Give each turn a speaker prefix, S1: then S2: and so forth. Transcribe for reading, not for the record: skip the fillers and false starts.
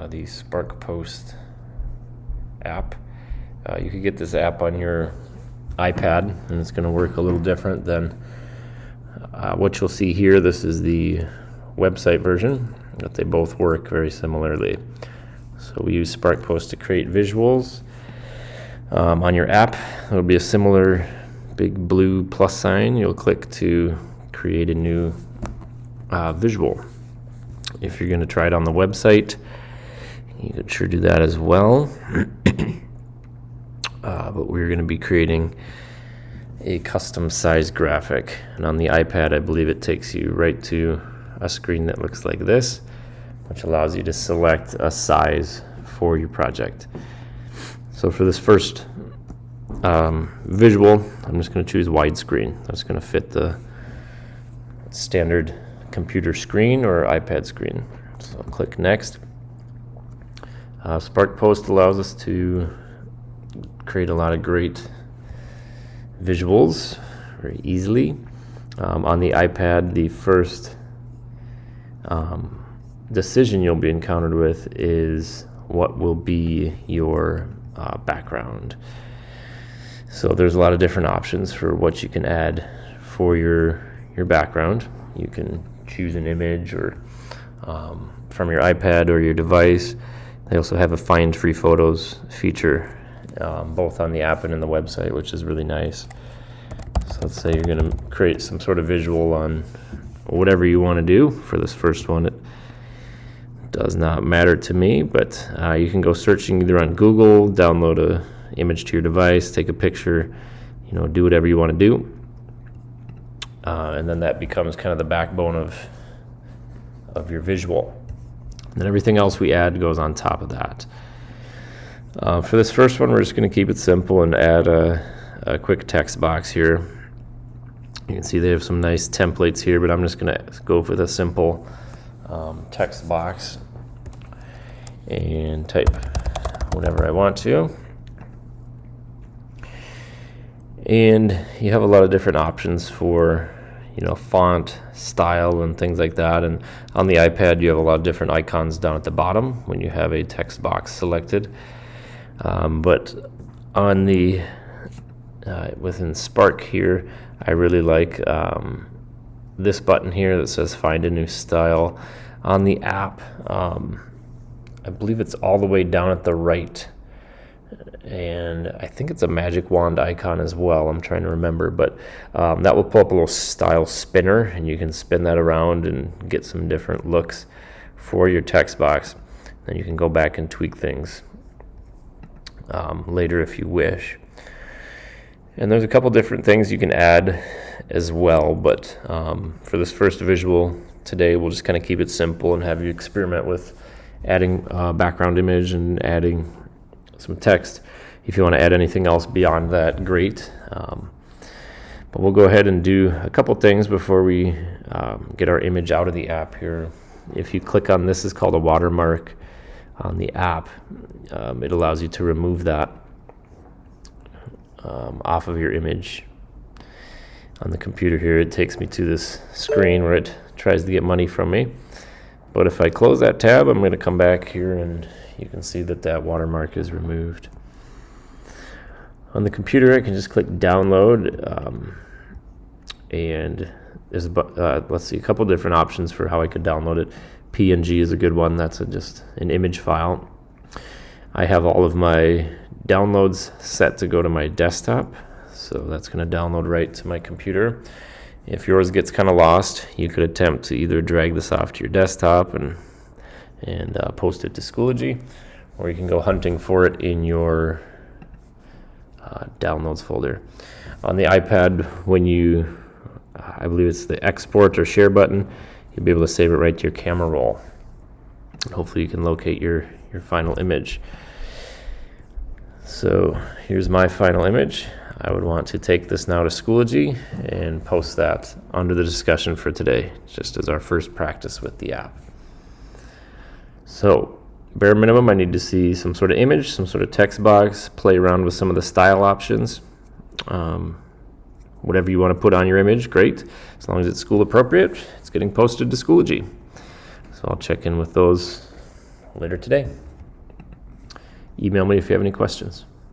S1: the SparkPost app. You could get this app on your iPad, and it's going to work a little different than what you'll see here. This is the website version, but they both work very similarly. So we use SparkPost to create visuals. On your app, there'll be a similar big blue plus sign. You'll click to create a new visual. If you're going to try it on the website, you could sure do that as well. But we're going to be creating a custom size graphic. And on the iPad, I believe it takes you right to a screen that looks like this, which allows you to select a size for your project. So for this first visual, I'm just going to choose widescreen. That's going to fit the standard computer screen or iPad screen. So I'll click next. SparkPost allows us to create a lot of great visuals very easily. On the iPad, the first decision you'll be encountered with is what will be your background. So there's a lot of different options for what you can add for your background. You can choose an image or from your iPad or your device. They also have a find free photos feature both on the app and in the website, which is really nice. So let's say you're going to create some sort of visual on whatever you want to do. For this first one, it does not matter to me, but you can go searching either on Google, download a image to your device, take a picture, do whatever you want to do. And then that becomes kind of the backbone of your visual. And then everything else we add goes on top of that. For this first one, we're just going to keep it simple and add a quick text box here. You can see they have some nice templates here, but I'm just going to go for the simple text box and type whatever I want to. And you have a lot of different options for font style and things like that. And on the iPad, you have a lot of different icons down at the bottom when you have a text box selected. But on the within Spark here, I really like this button here that says find a new style. On the app, I believe it's all the way down at the right, and I think it's a magic wand icon as well. I'm trying to remember, but that will pull up a little style spinner, and you can spin that around and get some different looks for your text box. Then you can go back and tweak things later if you wish. And there's a couple different things you can add as well, but for this first visual today, we'll just kind of keep it simple and have you experiment with adding background image and adding some text. If you want to add anything else beyond that, great. But we'll go ahead and do a couple things before we get our image out of the app here. If you click on this, is called a watermark on the app. It allows you to remove that off of your image. On the computer here, it takes me to this screen where it tries to get money from me. But if I close that tab, I'm going to come back here and you can see that watermark is removed. On the computer, I can just click download, and there's a couple different options for how I could download it. PNG is a good one. That's just an image file. I have all of my downloads set to go to my desktop, so that's going to download right to my computer. If yours gets kind of lost, you could attempt to either drag this off to your desktop and post it to Schoology, or you can go hunting for it in your downloads folder. On the iPad, when you, I believe it's the export or share button, you'll be able to save it right to your camera roll. And hopefully you can locate your final image. So here's my final image. I would want to take this now to Schoology and post that under the discussion for today, just as our first practice with the app. So bare minimum, I need to see some sort of image, some sort of text box, play around with some of the style options. Whatever you want to put on your image, great. As long as it's school appropriate, it's getting posted to Schoology. So I'll check in with those later today. Email me if you have any questions.